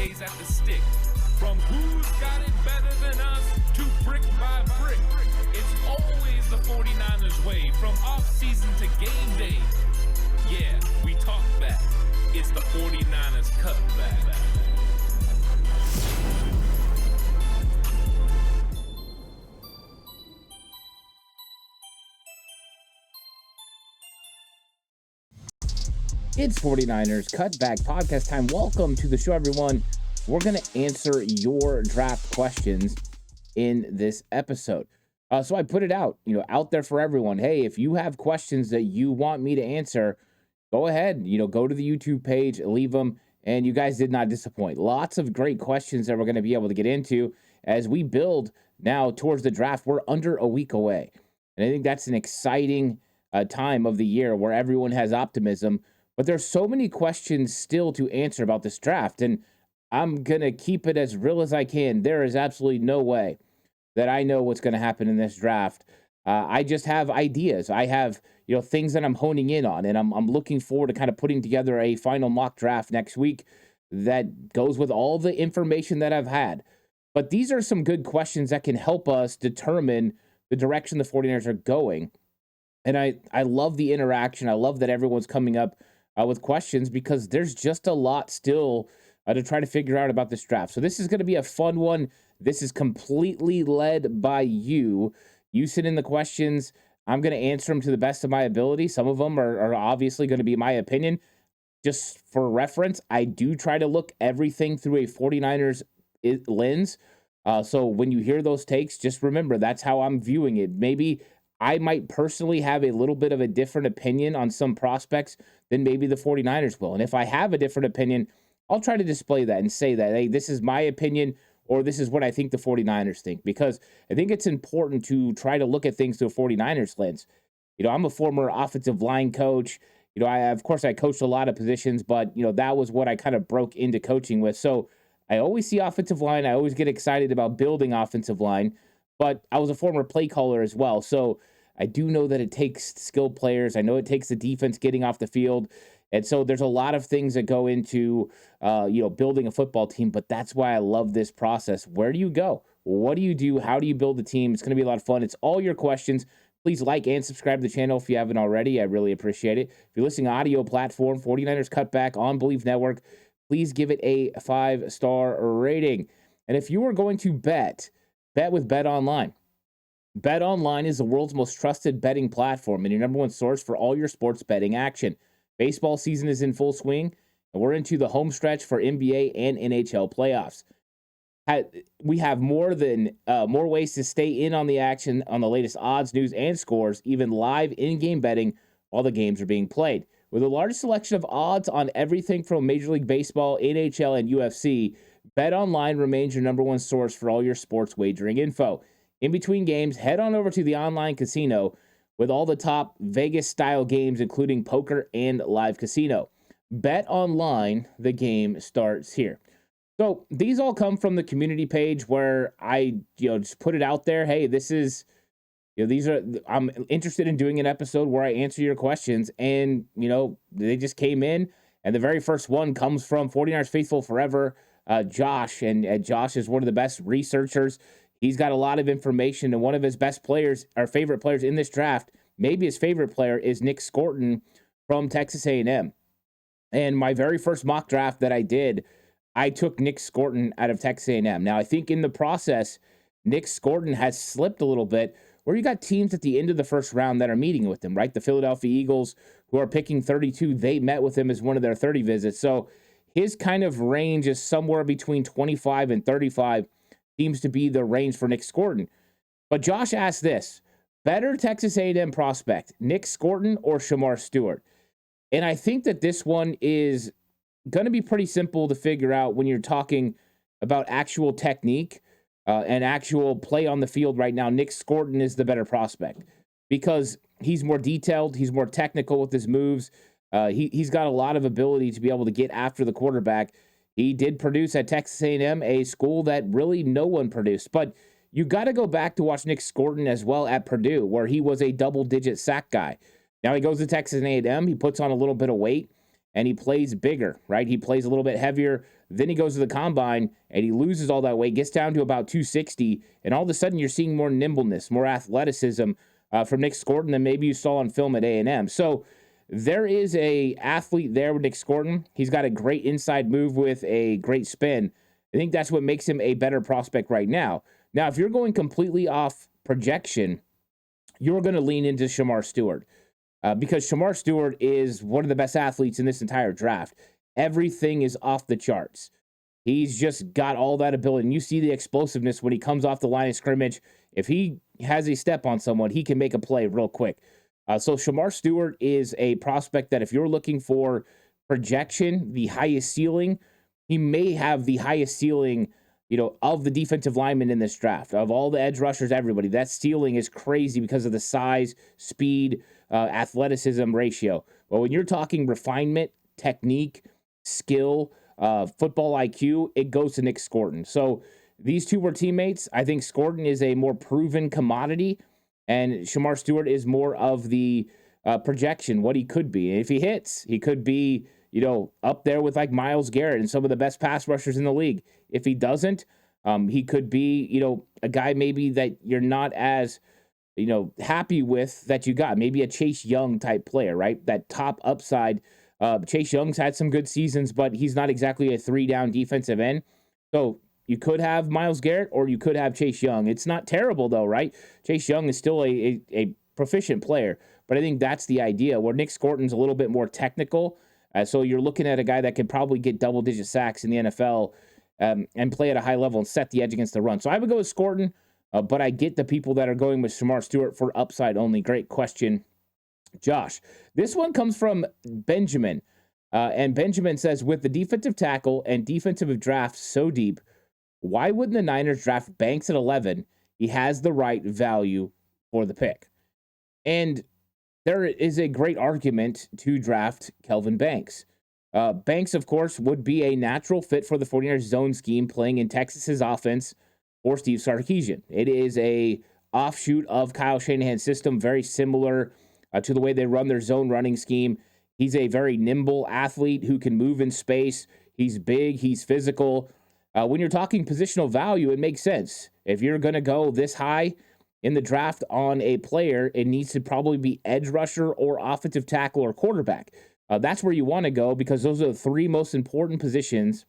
stays at the stick. From who's got it better than us to brick by brick, it's always the 49ers way. From off-season to game day, yeah, we talk back. It's the 49ers Cutback. It's 49ers Cutback podcast time. Welcome to the show, everyone. We're going to answer your draft questions in this episode. So I put it out there for everyone. Hey, if you have questions that you want me to answer, go ahead, go to the YouTube page, leave them. And you guys did not disappoint. Lots of great questions that we're going to be able to get into as we build now towards the draft. We're under a week away. And I think that's an exciting time of the year where everyone has optimism. But there's so many questions still to answer about this draft, and I'm going to keep it as real as I can. There is absolutely no way that I know what's going to happen in this draft. I just have ideas. I have, things that I'm honing in on, and I'm looking forward to kind of putting together a final mock draft next week that goes with all the information that I've had. But these are some good questions that can help us determine the direction the 49ers are going. And I love the interaction. I love that everyone's coming up with questions because there's just a lot still to try to figure out about this draft. So this is going to be a fun one. This is completely led by you. You send in the questions. I'm going to answer them to the best of my ability. Some of them are obviously going to be my opinion. Just for reference, I do try to look everything through a 49ers lens. So when you hear those takes, just remember that's how I'm viewing it. Maybe I might personally have a little bit of a different opinion on some prospects than maybe the 49ers will. And if I have a different opinion, I'll try to display that and say that, hey, this is my opinion, or this is what I think the 49ers think, because I think it's important to try to look at things through a 49ers lens. I'm a former offensive line coach. Of course, I coached a lot of positions, but, that was what I kind of broke into coaching with. So I always see offensive line. I always get excited about building offensive line. But I was a former play caller as well, so I do know that it takes skilled players. I know it takes the defense getting off the field, and so there's a lot of things that go into, building a football team. But that's why I love this process. Where do you go? What do you do? How do you build a team? It's going to be a lot of fun. It's all your questions. Please like and subscribe to the channel if you haven't already. I really appreciate it. If you're listening audio platform, 49ers Cutback on Believe Network, please give it a 5-star rating. And if you are going to bet with Bet Online. Bet Online is the world's most trusted betting platform and your number one source for all your sports betting action. Baseball season is in full swing, and we're into the home stretch for NBA and NHL playoffs. We have more ways to stay in on the action on the latest odds, news, and scores, even live in-game betting while the games are being played. With the largest selection of odds on everything from Major League Baseball, NHL, and UFC, BetOnline remains your number one source for all your sports wagering info. In between games, head on over to the online casino with all the top Vegas-style games, including poker and live casino. BetOnline, the game starts here. So these all come from the community page where I, just put it out there. Hey, this is, I'm interested in doing an episode where I answer your questions, and they just came in, and the very first one comes from 49ers Faithful Forever. Josh, and Josh is one of the best researchers. He's got a lot of information, and one of his best players, our favorite players in this draft, maybe his favorite player, is Nick Scorton from Texas A&M. And my very first mock draft that I did, I took Nick Scorton out of Texas A&M. Now, I think in the process, Nick Scorton has slipped a little bit, where you got teams at the end of the first round that are meeting with him, right? The Philadelphia Eagles, who are picking 32, they met with him as one of their 30 visits. So his kind of range is somewhere between 25 and 35, seems to be the range for Nick Scorton. But Josh asked this: better Texas A&M prospect, Nick Scorton or Shamar Stewart? And I think that this one is going to be pretty simple to figure out when you're talking about actual technique and actual play on the field right now. Nick Scorton is the better prospect because he's more detailed, he's more technical with his moves. He's got a lot of ability to be able to get after the quarterback. He did produce at Texas A&M, a school that really no one produced. But you got to go back to watch Nick Scorton as well at Purdue, where he was a double-digit sack guy. Now he goes to Texas A&M. He puts on a little bit of weight. and he plays bigger, right? He plays a little bit heavier. Then he goes to the combine and he loses all that weight, gets down to about 260, and all of a sudden you're seeing more nimbleness, more athleticism from Nick Scorton than maybe you saw on film at A&M. So there is a athlete there with Nick Scorton. He's got a great inside move with a great spin. I think that's what makes him a better prospect right now. Now, if you're going completely off projection, you're going to lean into Shamar Stewart because Shamar Stewart is one of the best athletes in this entire draft. Everything is off the charts. He's just got all that ability. And you see the explosiveness when he comes off the line of scrimmage. If he has a step on someone, he can make a play real quick. So Shamar Stewart is a prospect that if you're looking for projection, the highest ceiling, he may have the highest ceiling, of the defensive linemen in this draft. Of all the edge rushers, everybody, that ceiling is crazy because of the size, speed, athleticism ratio. But when you're talking refinement, technique, skill, football IQ, it goes to Nick Scorton. So these two were teammates. I think Scorton is a more proven commodity, and Shamar Stewart is more of the projection, what he could be. And if he hits, he could be, up there with like Myles Garrett and some of the best pass rushers in the league. If he doesn't, he could be, a guy maybe that you're not as, happy with that you got. Maybe a Chase Young type player, right? That top upside. Chase Young's had some good seasons, but he's not exactly a 3-down defensive end. So you could have Myles Garrett or you could have Chase Young. It's not terrible though, right? Chase Young is still a proficient player, but I think that's the idea where Nick Scorton's a little bit more technical. So you're looking at a guy that could probably get double-digit sacks in the NFL and play at a high level and set the edge against the run. So I would go with Scorton, but I get the people that are going with Shamar Stewart for upside only. Great question, Josh. This one comes from Benjamin, and Benjamin says, with the defensive tackle and defensive draft so deep, why wouldn't the Niners draft Banks at 11? He has the right value for the pick. And there is a great argument to draft Kelvin Banks. Banks, of course, would be a natural fit for the 49ers zone scheme playing in Texas's offense for Steve Sarkisian. It is a offshoot of Kyle Shanahan's system, very similar to the way they run their zone running scheme. He's a very nimble athlete who can move in space. He's big. He's physical. When you're talking positional value, it makes sense. If you're going to go this high in the draft on a player, it needs to probably be edge rusher or offensive tackle or quarterback. That's where you want to go because those are the three most important positions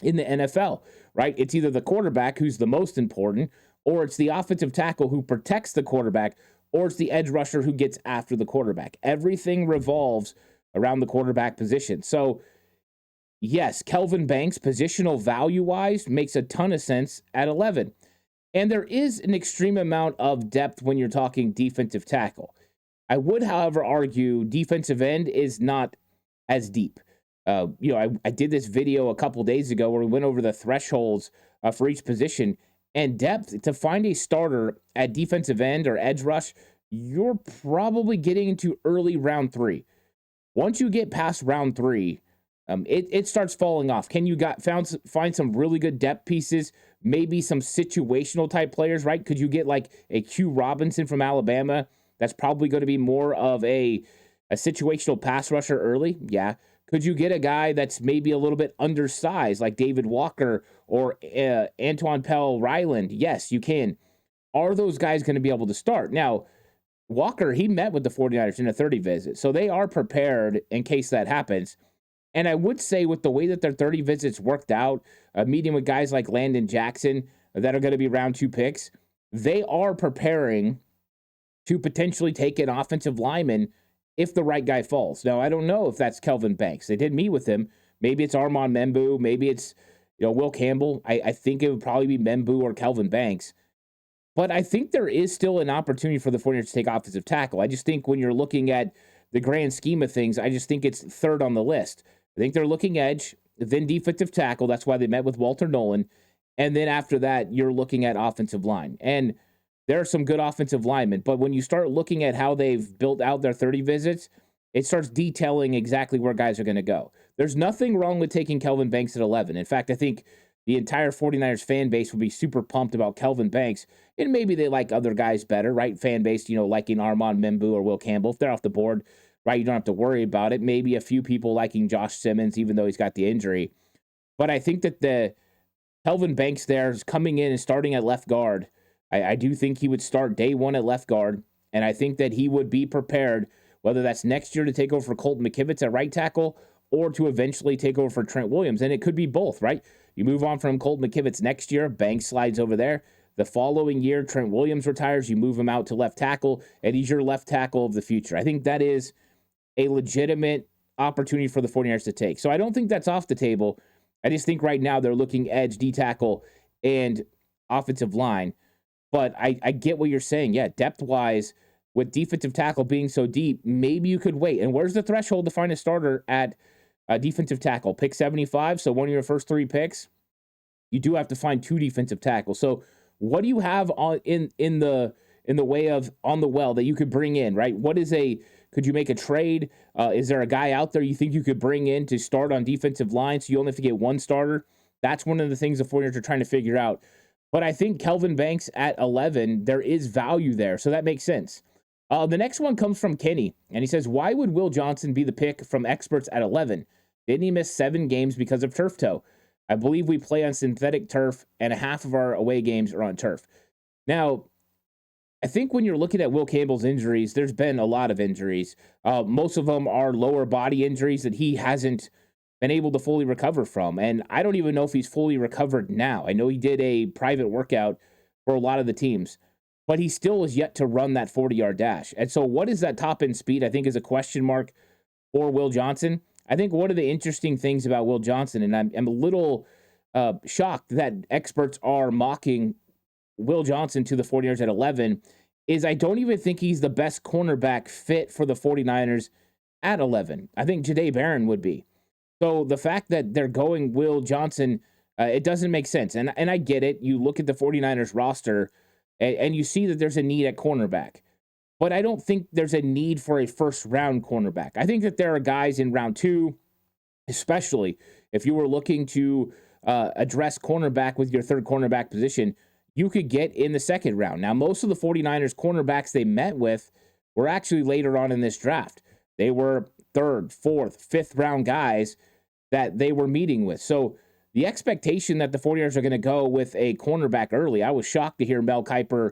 in the NFL, right? It's either the quarterback, who's the most important, or it's the offensive tackle who protects the quarterback, or it's the edge rusher who gets after the quarterback. Everything revolves around the quarterback position. So, yes, Kelvin Banks, positional value-wise, makes a ton of sense at 11. And there is an extreme amount of depth when you're talking defensive tackle. I would, however, argue defensive end is not as deep. I did this video a couple days ago where we went over the thresholds for each position. And depth, to find a starter at defensive end or edge rush, you're probably getting into early round 3. Once you get past round 3, it starts falling off. Can you find some really good depth pieces? Maybe some situational type players, right? Could you get like a Q Robinson from Alabama? That's probably going to be more of a situational pass rusher early. Yeah. Could you get a guy that's maybe a little bit undersized, like David Walker or Antoine Pell-Ryland? Yes, you can. Are those guys going to be able to start? Now, Walker, he met with the 49ers in a 30 visit, so they are prepared in case that happens. And I would say with the way that their 30 visits worked out, meeting with guys like Landon Jackson that are going to be round 2 picks, they are preparing to potentially take an offensive lineman if the right guy falls. Now, I don't know if that's Kelvin Banks. They did meet with him. Maybe it's Armand Membu. Maybe it's Will Campbell. I think it would probably be Membu or Kelvin Banks. But I think there is still an opportunity for the 49ers to take offensive tackle. I just think when you're looking at the grand scheme of things, I just think it's third on the list. I think they're looking edge, then defensive tackle. That's why they met with Walter Nolan. And then after that, you're looking at offensive line. And there are some good offensive linemen. But when you start looking at how they've built out their 30 visits, it starts detailing exactly where guys are going to go. There's nothing wrong with taking Kelvin Banks at 11. In fact, I think the entire 49ers fan base would be super pumped about Kelvin Banks. And maybe they like other guys better, right? Fan base, liking Armand Membu or Will Campbell. If they're off the board, right? You don't have to worry about it. Maybe a few people liking Josh Simmons, even though he's got the injury. But I think that the Kelvin Banks there is coming in and starting at left guard. I do think he would start day one at left guard, and I think that he would be prepared, whether that's next year to take over for Colton McKivitz at right tackle or to eventually take over for Trent Williams. And it could be both, right? You move on from Colton McKivitz next year, Banks slides over there. The following year, Trent Williams retires. You move him out to left tackle, and he's your left tackle of the future. I think that is a legitimate opportunity for the 49ers to take. So I don't think that's off the table. I just think right now they're looking edge, D tackle, and offensive line. But I get what you're saying. Yeah, depth-wise, with defensive tackle being so deep, maybe you could wait. And where's the threshold to find a starter at defensive tackle? Pick 75, so one of your first 3 picks. You do have to find 2 defensive tackles. So what do you have on in the way of on the well that you could bring in, right? Could you make a trade? Is there a guy out there you think you could bring in to start on defensive line so you only have to get 1 starter? That's one of the things the 49ers are trying to figure out. But I think Kelvin Banks at 11, there is value there, so that makes sense. The next one comes from Kenny, and he says, why would Will Johnson be the pick from experts at 11? Didn't he miss 7 games because of turf toe? I believe we play on synthetic turf, and half of our away games are on turf. Now, I think when you're looking at Will Campbell's injuries, there's been a lot of injuries. Most of them are lower body injuries that he hasn't been able to fully recover from. And I don't even know if he's fully recovered now. I know he did a private workout for a lot of the teams, but he still is yet to run that 40-yard dash. And so what is that top end speed, I think, is a question mark for Will Johnson. I think one of the interesting things about Will Johnson, and I'm a little shocked that experts are mocking Will Johnson to the 49ers at 11, is I don't even think he's the best cornerback fit for the 49ers at 11. I think Jahdae Barron would be. So the fact that they're going Will Johnson, it doesn't make sense. And I get it. You look at the 49ers roster and you see that there's a need at cornerback. But I don't think there's a need for a first-round cornerback. I think that there are guys in round 2, especially if you were looking to address cornerback with your third cornerback position, you could get in the second round. Now, most of the 49ers cornerbacks they met with were actually later on in this draft. They were 3rd, 4th, 5th round guys that they were meeting with. So the expectation that the 49ers are going to go with a cornerback early, I was shocked to hear Mel Kiper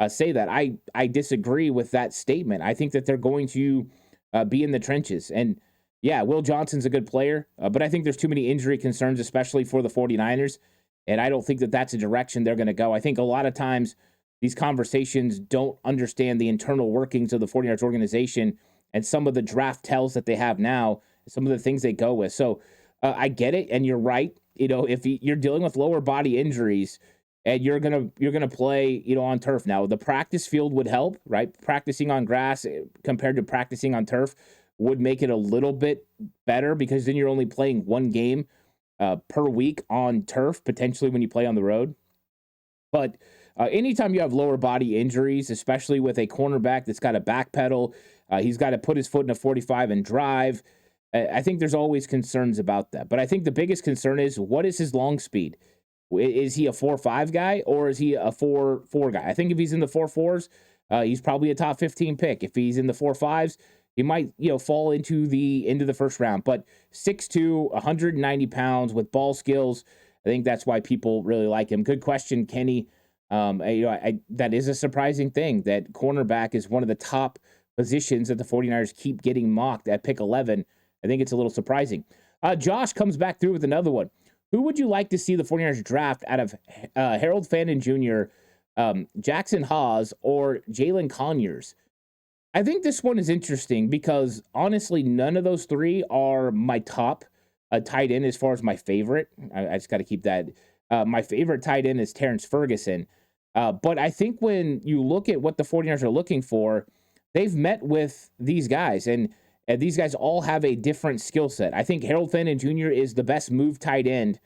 say that. I disagree with that statement. I think that they're going to be in the trenches. And yeah, Will Johnson's a good player, but I think there's too many injury concerns, especially for the 49ers. And I don't think that that's a direction they're going to go. I think a lot of times these conversations don't understand the internal workings of the 49ers organization and some of the draft tells that they have now, some of the things they go with. So I get it, and you're right. You know, if you're dealing with lower body injuries and you're gonna play, on turf now, the practice field would help, right? Practicing on grass compared to practicing on turf would make it a little bit better because then you're only playing 1 game per week on turf, potentially when you play on the road. But anytime you have lower body injuries, especially with a cornerback that's got to backpedal, he's got to put his foot in a 45 and drive. I think there's always concerns about that. But I think the biggest concern is, what is his long speed? Is he a 4.5 guy or is he a 4.4 guy? I think if he's in the 4.4s, he's probably a top 15 pick. If he's in the 4.5s, he might, fall into the first round. But 6'2", 190 pounds with ball skills, I think that's why people really like him. Good question, Kenny. That is a surprising thing that cornerback is one of the top positions that the 49ers keep getting mocked at pick 11. I think it's a little surprising. Josh comes back through with another one. Who would you like to see the 49ers draft out of Harold Fannin Jr., Jackson Haas, or Jalen Conyers? I think this one is interesting because, honestly, none of those 3 are my top tight end as far as my favorite. I just got to keep that. My favorite tight end is Terrence Ferguson. But I think when you look at what the 49ers are looking for, they've met with these guys, and these guys all have a different skill set. I think Harold Fannin Jr. is the best move tight end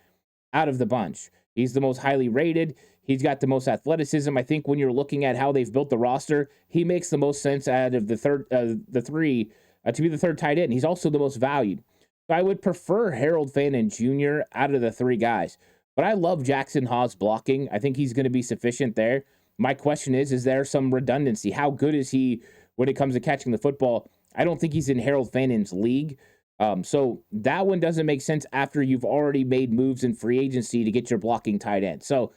out of the bunch. He's the most highly rated. He's got the most athleticism. I think when you're looking at how they've built the roster, he makes the most sense out of the 3 to be the third tight end. He's also the most valued. So I would prefer Harold Fannin Jr. out of the 3 guys. But I love Jackson Haas blocking. I think he's going to be sufficient there. My question is there some redundancy? How good is he when it comes to catching the football? I don't think he's in Harold Fannon's league. So that one doesn't make sense after you've already made moves in free agency to get your blocking tight end. So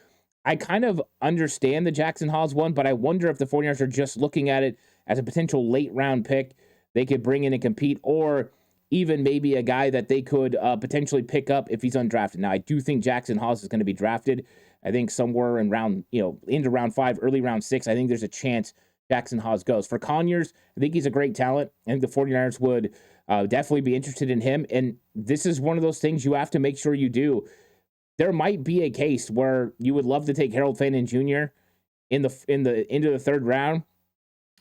I kind of understand the Jackson Haas one, but I wonder if the 49ers are just looking at it as a potential late round pick they could bring in and compete, or even maybe a guy that they could potentially pick up if he's undrafted. Now, I do think Jackson Haas is going to be drafted. I think somewhere in round, into round 5, early round 6, I think there's a chance Jackson Haas goes. For Conyers, I think he's a great talent. I think the 49ers would definitely be interested in him. And this is one of those things you have to make sure you do. There might be a case where you would love to take Harold Fannin Jr. in the into the 3rd round,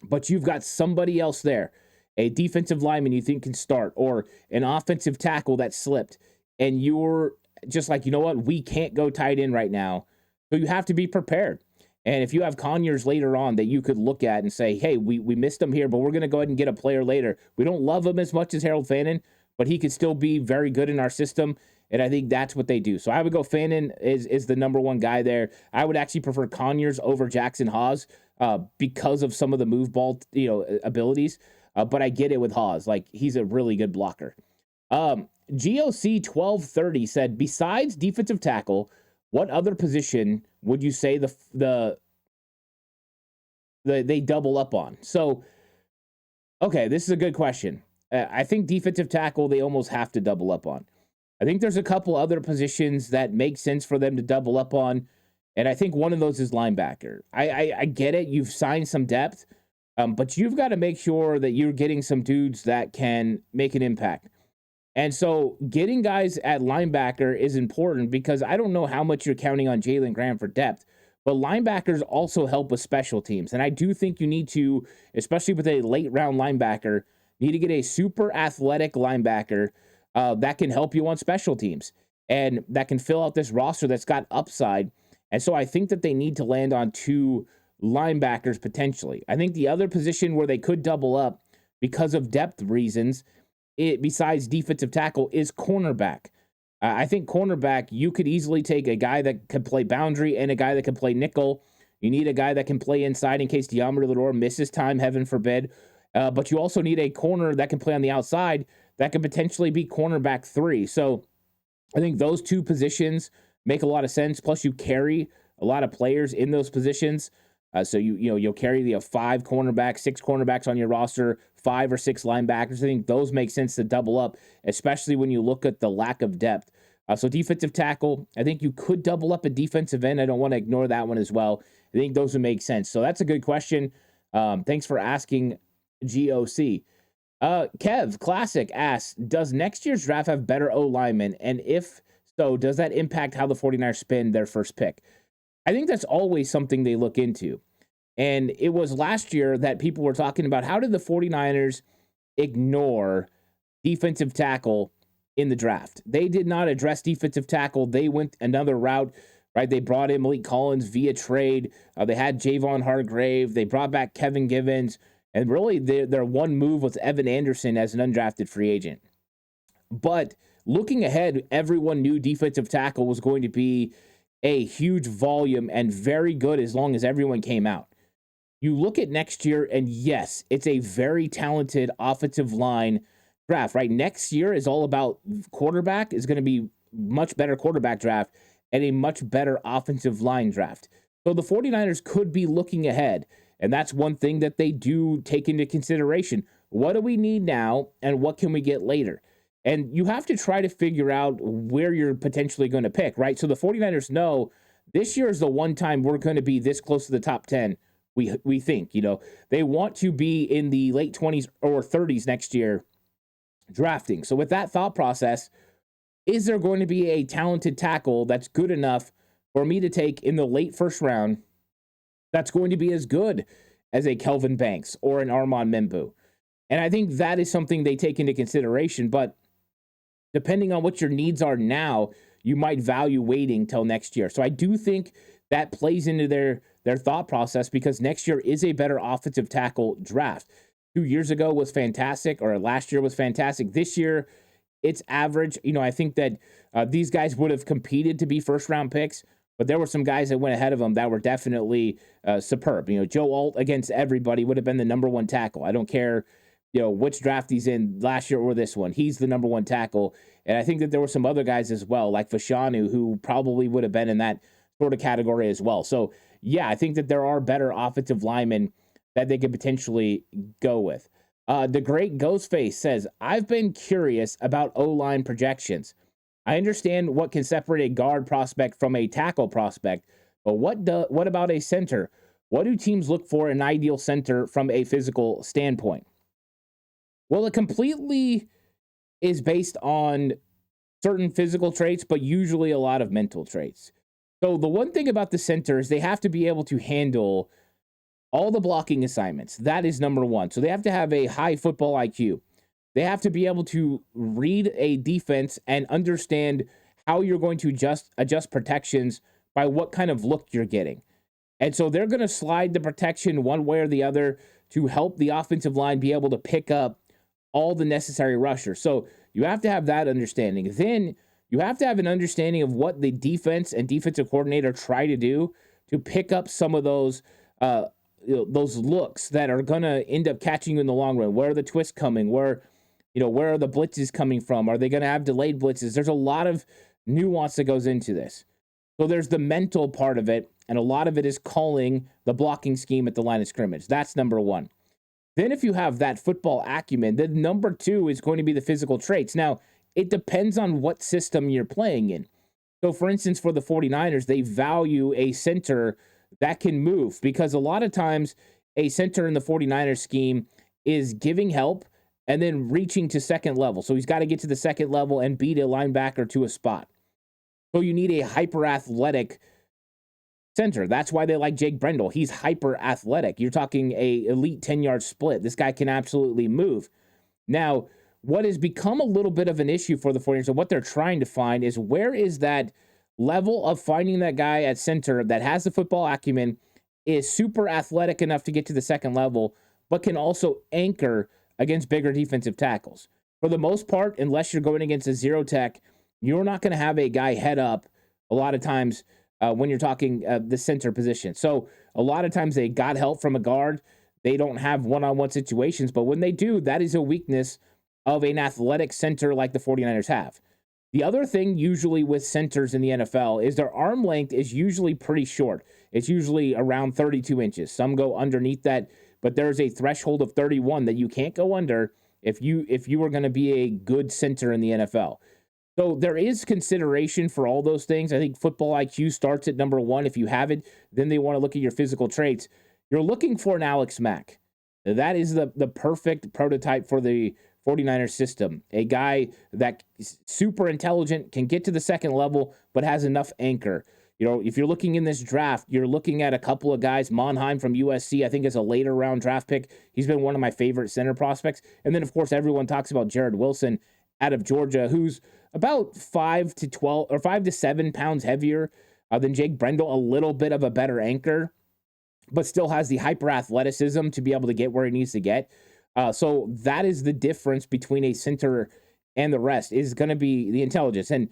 but you've got somebody else there, a defensive lineman you think can start, or an offensive tackle that slipped, and you're just like, you know what, we can't go tight end right now. So you have to be prepared. And if you have Conyers later on that you could look at and say, hey, we missed him here, but we're going to go ahead and get a player later. We don't love him as much as Harold Fannin, but he could still be very good in our system. And I think that's what they do. So I would go Fannin is the number one guy there. I would actually prefer Conyers over Jackson Haas because of some of the move ball abilities. But I get it with Haas. Like, he's a really good blocker. GOC 1230 said, besides defensive tackle, what other position would you say they double up on? So, okay, this is a good question. I think defensive tackle, they almost have to double up on. I think there's a couple other positions that make sense for them to double up on, and I think one of those is linebacker. I get it. You've signed some depth, but you've got to make sure that you're getting some dudes that can make an impact. And so getting guys at linebacker is important because I don't know how much you're counting on Jalen Graham for depth, but linebackers also help with special teams. And I do think you need to, especially with a late round linebacker, need to get a super athletic linebacker that can help you on special teams and that can fill out this roster that's got upside. And so I think that they need to land on 2 linebackers potentially. I think the other position where they could double up because of depth reasons, besides defensive tackle, is cornerback. I think cornerback, you could easily take a guy that can play boundary and a guy that can play nickel. You need a guy that can play inside in case Deommodore Lenoir misses time, heaven forbid. But you also need a corner that can play on the outside that could potentially be cornerback 3. So I think those 2 positions make a lot of sense. Plus, you carry a lot of players in those positions. So you'll carry the 5 cornerbacks, 6 cornerbacks on your roster, 5 or 6 linebackers. I think those make sense to double up, especially when you look at the lack of depth. So defensive tackle, I think you could double up a defensive end. I don't want to ignore that one as well. I think those would make sense. So that's a good question. Thanks for asking, GOC. Kev Classic asks, does next year's draft have better O linemen? And if so, does that impact how the 49ers spend their first pick? I think that's always something they look into. And it was last year that people were talking about, how did the 49ers ignore defensive tackle in the draft? They did not address defensive tackle. They went another route, right? They brought in Malik Collins via trade. They had Javon Hargrave. They brought back Kevin Givens. And really, their one move was Evan Anderson as an undrafted free agent. But looking ahead, everyone knew defensive tackle was going to be a huge volume and very good as long as everyone came out. You look at next year, and yes, it's a very talented offensive line draft, right? Next year is all about quarterback, is going to be much better quarterback draft and a much better offensive line draft. So the 49ers could be looking ahead, and that's one thing that they do take into consideration. What do we need now, and what can we get later? And you have to try to figure out where you're potentially going to pick, right? So the 49ers know this year is the one time we're going to be this close to the top 10. We think, they want to be in the late 20s or 30s next year drafting. So with that thought process, is there going to be a talented tackle that's good enough for me to take in the late first round that's going to be as good as a Kelvin Banks or an Armand Membu? And I think that is something they take into consideration. But depending on what your needs are now, you might value waiting till next year. So I do think that plays into their thought process, because next year is a better offensive tackle draft. 2 years ago was fantastic, or last year was fantastic. This year, it's average. I think that these guys would have competed to be first-round picks, but there were some guys that went ahead of them that were definitely superb. Joe Alt against everybody would have been the number 1 tackle. I don't care which draft he's in last year or this one. He's the number one tackle. And I think that there were some other guys as well, like Fashanu, who probably would have been in that sort of category as well. So, yeah, I think that there are better offensive linemen that they could potentially go with. The great Ghostface says, I've been curious about O-line projections. I understand what can separate a guard prospect from a tackle prospect, but what about a center? What do teams look for in an ideal center from a physical standpoint? Well, it completely is based on certain physical traits, but usually a lot of mental traits. So the one thing about the center is they have to be able to handle all the blocking assignments. That is number one. So they have to have a high football IQ. They have to be able to read a defense and understand how you're going to adjust protections by what kind of look you're getting. And so they're going to slide the protection one way or the other to help the offensive line be able to pick up all the necessary rushers. So you have to have that understanding. Then you have to have an understanding of what the defense and defensive coordinator try to do to pick up some of those looks that are going to end up catching you in the long run. Where are the twists coming? Where are the blitzes coming from? Are they going to have delayed blitzes? There's a lot of nuance that goes into this. So there's the mental part of it, and a lot of it is calling the blocking scheme at the line of scrimmage. That's number one. Then if you have that football acumen, then number two is going to be the physical traits. Now, it depends on what system you're playing in. So, for instance, for the 49ers, they value a center that can move because a lot of times a center in the 49ers scheme is giving help and then reaching to second level. So he's got to get to the second level and beat a linebacker to a spot. So you need a hyper-athletic center. That's why they like Jake Brendel. He's hyper-athletic. You're talking a elite 10-yard split. This guy can absolutely move. Now, what has become a little bit of an issue for the 49ers, and what they're trying to find is where is that level of finding that guy at center that has the football acumen, is super athletic enough to get to the second level, but can also anchor against bigger defensive tackles. For the most part, unless you're going against a zero tech, you're not going to have a guy head up a lot of times when you're talking the center position. So a lot of times they got help from a guard. They don't have one-on-one situations, but when they do, that is a weakness of an athletic center like the 49ers have. The other thing usually with centers in the NFL is their arm length is usually pretty short. It's usually around 32 inches. Some go underneath that, but there's a threshold of 31 that you can't go under if you are going to be a good center in the NFL. So there is consideration for all those things. I think football IQ starts at number one. If you have it, then they want to look at your physical traits. You're looking for an Alex Mack. That is the perfect prototype for the 49ers system. A guy that is super intelligent, can get to the second level, but has enough anchor. If you're looking in this draft, you're looking at a couple of guys. Monheim from USC, I think, is a later round draft pick. He's been one of my favorite center prospects. And then, of course, everyone talks about Jared Wilson out of Georgia, who's about 5 to 7 pounds heavier than Jake Brendel, a little bit of a better anchor, but still has the hyper athleticism to be able to get where he needs to get. So that is the difference between a center and the rest, is going to be the intelligence. And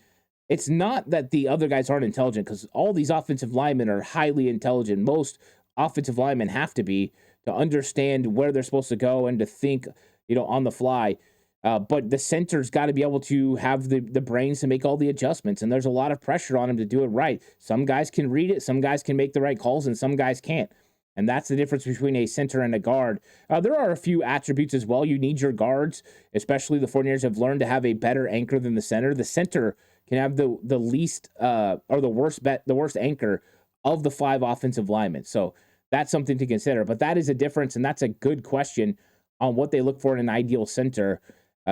it's not that the other guys aren't intelligent, because all these offensive linemen are highly intelligent. Most offensive linemen have to be, to understand where they're supposed to go and to think, on the fly. But the center's got to be able to have the brains to make all the adjustments, and there's a lot of pressure on him to do it right. Some guys can read it, some guys can make the right calls, and some guys can't. And that's the difference between a center and a guard. There are a few attributes as well. You need your guards, especially the 49ers have learned to have a better anchor than the center. The center can have the least or the worst anchor of the 5 offensive linemen. So that's something to consider. But that is a difference, and that's a good question on what they look for in an ideal center.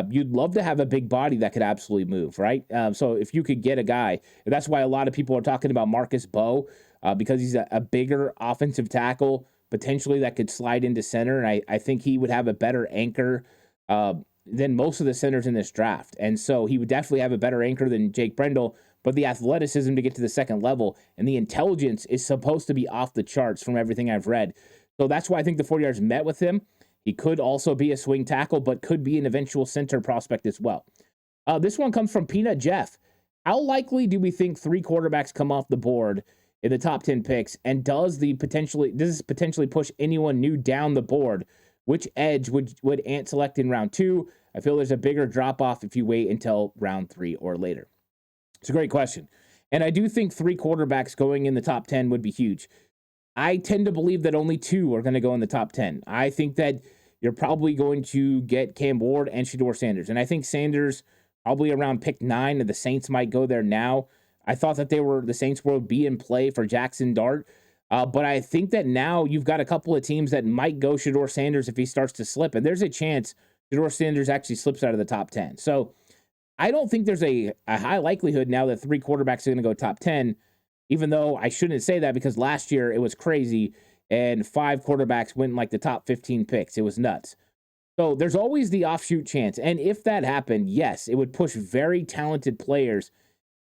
You'd love to have a big body that could absolutely move, right? So if you could get a guy, that's why a lot of people are talking about Marcus Bowe, because he's a bigger offensive tackle, potentially that could slide into center. And I think he would have a better anchor than most of the centers in this draft. And so he would definitely have a better anchor than Jake Brendel, but the athleticism to get to the second level and the intelligence is supposed to be off the charts from everything I've read. So that's why I think the 49ers met with him. He could also be a swing tackle, but could be an eventual center prospect as well. This one comes from Peanut Jeff. How likely do we think 3 quarterbacks come off the board in the top 10 picks? And does this potentially push anyone new down the board Which edge would Ant select in round 2? I feel there's a bigger drop-off if you wait until round 3 or later. It's a great question. And I do think 3 quarterbacks going in the top 10 would be huge. I tend to believe that only 2 are going to go in the top 10. I think that you're probably going to get Cam Ward and Shedeur Sanders. And I think Sanders probably around pick 9, and the Saints might go there now. I thought that the Saints would be in play for Jackson Dart. But I think that now you've got a couple of teams that might go Shedeur Sanders if he starts to slip. And there's a chance Shedeur Sanders actually slips out of the top 10. So I don't think there's a high likelihood now that 3 quarterbacks are going to go top 10, even though I shouldn't say that because last year it was crazy and 5 quarterbacks went in like the top 15 picks. It was nuts. So there's always the offshoot chance. And if that happened, yes, it would push very talented players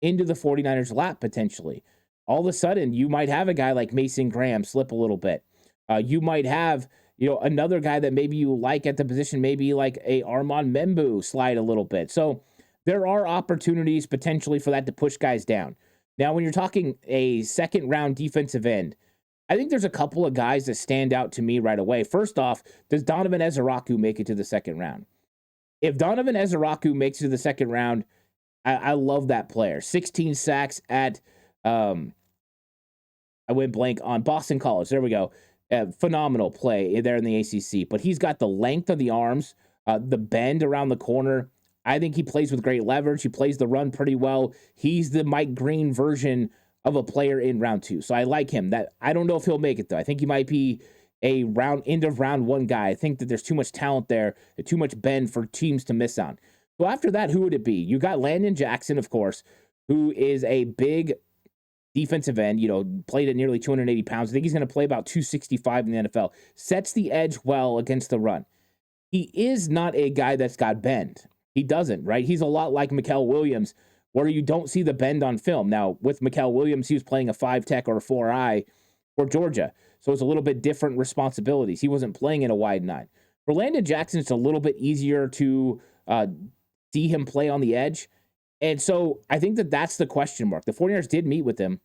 into the 49ers' lap potentially. All of a sudden, you might have a guy like Mason Graham slip a little bit. You might have, another guy that maybe you like at the position, maybe like a Armand Membu slide a little bit. So there are opportunities potentially for that to push guys down. Now, when you're talking a second round defensive end, I think there's a couple of guys that stand out to me right away. First off, does Donovan Ezeraku make it to the second round? If Donovan Ezeraku makes it to the second round, I love that player. 16 sacks at, I went blank on Boston College. There we go. Phenomenal play there in the ACC. But he's got the length of the arms, the bend around the corner. I think he plays with great leverage. He plays the run pretty well. He's the Mike Green version of a player in round 2. So I like him. That I don't know if he'll make it though. I think he might be a end of round 1 guy. I think that there's too much talent there, too much bend for teams to miss on. So after that, who would it be? You got Landon Jackson, of course, who is a big defensive end, played at nearly 280 pounds. I think he's going to play about 265 in the NFL. Sets the edge well against the run. He is not a guy that's got bend. He doesn't, right? He's a lot like Mikael Williams, where you don't see the bend on film. Now, with Mikael Williams, he was playing a 5-tech or a 4-eye for Georgia. So it's a little bit different responsibilities. He wasn't playing in a wide 9. For Landon Jackson, it's a little bit easier to see him play on the edge. And so I think that that's the question mark. The 49ers did meet with him,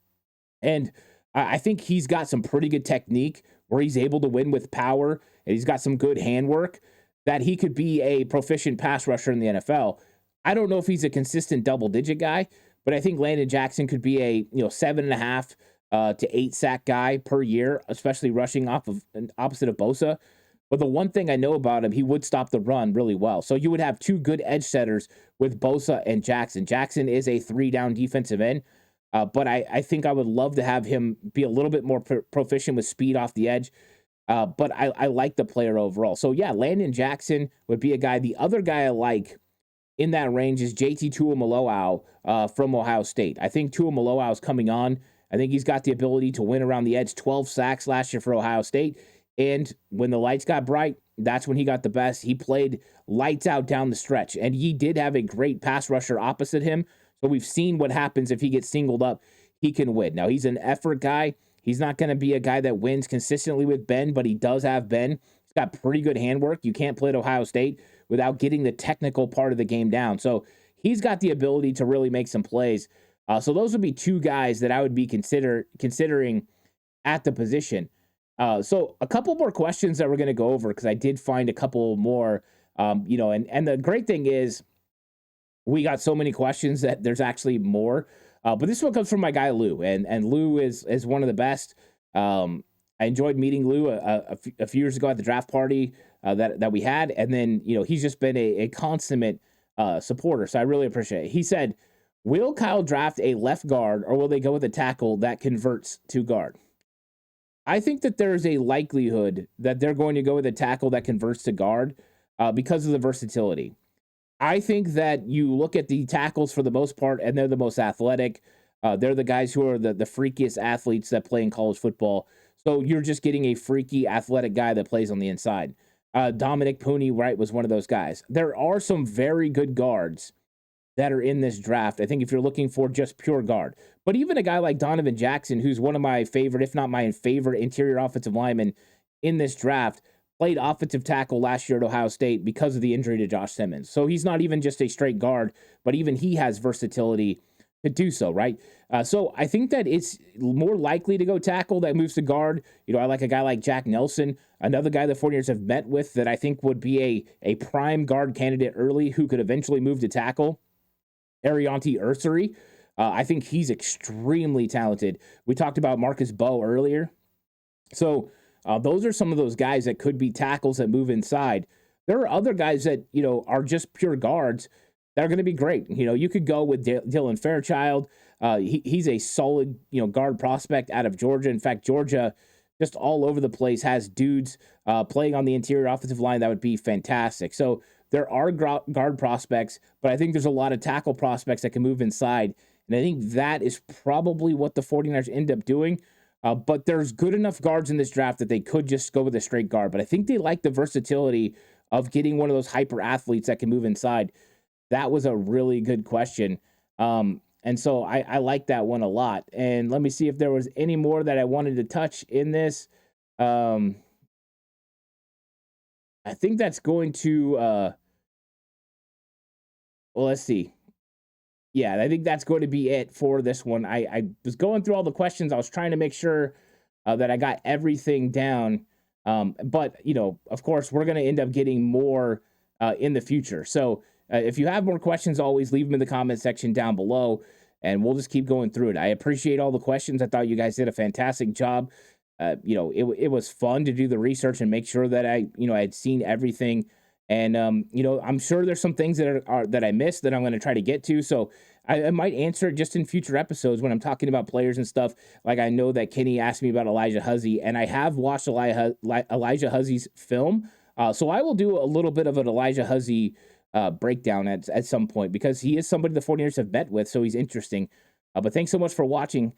and I think he's got some pretty good technique where he's able to win with power, and he's got some good handwork that he could be a proficient pass rusher in the NFL. I don't know if he's a consistent double-digit guy, but I think Landon Jackson could be a 7.5 to 8 sack guy per year, especially rushing opposite of Bosa. But the one thing I know about him, he would stop the run really well. So you would have 2 good edge setters with Bosa and Jackson. Jackson is a 3-down defensive end, but I think I would love to have him be a little bit more proficient with speed off the edge. But I like the player overall. So yeah, Landon Jackson would be a guy. The other guy I like in that range is JT Tuimoloau from Ohio State. I think Tuimoloau is coming on. I think he's got the ability to win around the edge. 12 sacks last year for Ohio State. And when the lights got bright, that's when he got the best. He played lights out down the stretch. And he did have a great pass rusher opposite him. So we've seen what happens if he gets singled up. He can win. Now, he's an effort guy. He's not going to be a guy that wins consistently with Ben, but he does have Ben. He's got pretty good handwork. You can't play at Ohio State without getting the technical part of the game down. So he's got the ability to really make some plays. So those would be 2 guys that I would be considering at the position. So a couple more questions that we're going to go over because I did find a couple more, and the great thing is we got so many questions that there's actually more. But this one comes from my guy Lou, and Lou is one of the best. I enjoyed meeting Lou a few years ago at the draft party that we had, and then he's just been a consummate supporter. So I really appreciate it. He said, "Will Kyle draft a left guard, or will they go with a tackle that converts to guard?" I think that there's a likelihood that they're going to go with a tackle that converts to guard because of the versatility. I think that you look at the tackles for the most part, and they're the most athletic. They're the guys who are the freakiest athletes that play in college football. So you're just getting a freaky athletic guy that plays on the inside. Dominic Pooney, right, was one of those guys. There are some very good guards that are in this draft. I think if you're looking for just pure guard. But even a guy like Donovan Jackson, who's one of my favorite, if not my favorite interior offensive lineman in this draft, played offensive tackle last year at Ohio State because of the injury to Josh Simmons. So he's not even just a straight guard, but even he has versatility to do so, right? So I think that it's more likely to go tackle that moves to guard. I like a guy like Jack Nelson, another guy the 49ers have met with that I think would be a prime guard candidate early who could eventually move to tackle. Arianti Ursary. I think he's extremely talented. We talked about Marcus Bowe earlier. So those are some of those guys that could be tackles that move inside. There are other guys that, are just pure guards that are going to be great. You could go with Dylan Fairchild. He's a solid, guard prospect out of Georgia. In fact, Georgia, just all over the place, has dudes playing on the interior offensive line that would be fantastic. So there are guard prospects, but I think there's a lot of tackle prospects that can move inside. And I think that is probably what the 49ers end up doing. But there's good enough guards in this draft that they could just go with a straight guard. But I think they like the versatility of getting one of those hyper athletes that can move inside. That was a really good question. And so I like that one a lot. And let me see if there was any more that I wanted to touch in this. I think that's going to, well, let's see. Yeah, I think that's going to be it for this one. I was going through all the questions. I was trying to make sure that I got everything down. But, of course, we're going to end up getting more in the future. So if you have more questions, always leave them in the comment section down below, and we'll just keep going through it. I appreciate all the questions. I thought you guys did a fantastic job. It was fun to do the research and make sure that I had seen everything. And, I'm sure there's some things that are that I missed that I'm going to try to get to. So I might answer it just in future episodes when I'm talking about players and stuff. Like I know that Kenny asked me about Elijah Huzzie, and I have watched Elijah Huzzie's film. So I will do a little bit of an Elijah Huzzie breakdown at some point, because he is somebody the 49ers have met with. So he's interesting. But thanks so much for watching.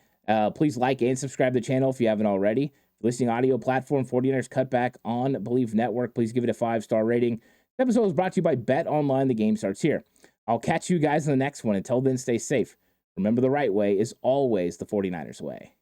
Please like and subscribe to the channel if you haven't already. Listening audio platform 49ers Cutback on Believe Network. Please give it a 5-star rating. This episode was brought to you by Bet Online. The game starts here. I'll catch you guys in the next one. Until then, stay safe. Remember, the right way is always the 49ers way.